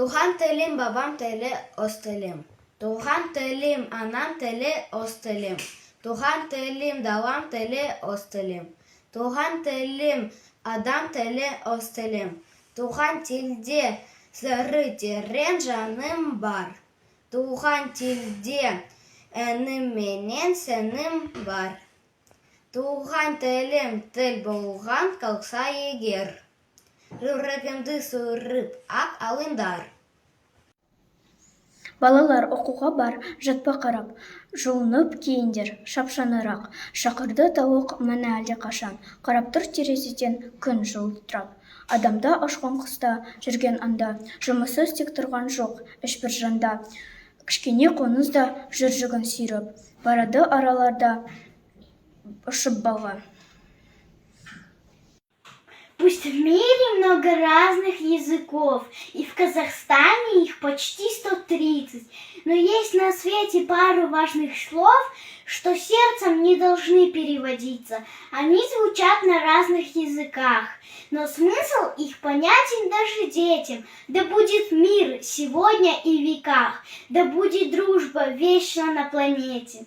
Туған тілім, бабам тілі, өз тілім. Туған тілім, анам тілі, өз тілім. Туған тілім, далам тілі, өз тілім. Туған тілім, адам тілі, өз тілім. Туған тілде сыры терең жаным бар. Туған тілде әнім менен сенім бар. Туған тілім тіл болған қалса егер. Жүрегімді сұрып ақ алыңдар. Балалар оқуға бар, жатпа қарап, жуынып кейіндер, шапшанырақ. Шақырды тауық мені әлде қашан, қарап тұр терезеден күн жылтырап. Адамда ашқан қыста жүрген анда, жұмыссыз тек тұрған жоқ, ешбір жанда. Кішкене қоңыз да жүр жүгін сүйреп, барады араларда ұшып балға. Пусть в мире много разных языков, и в Казахстане их почти 130, но есть на свете пару важных слов, что сердцем не должны переводиться. Они звучат на разных языках, но смысл их понятен даже детям. Да будет мир сегодня и в веках, да будет дружба вечно на планете.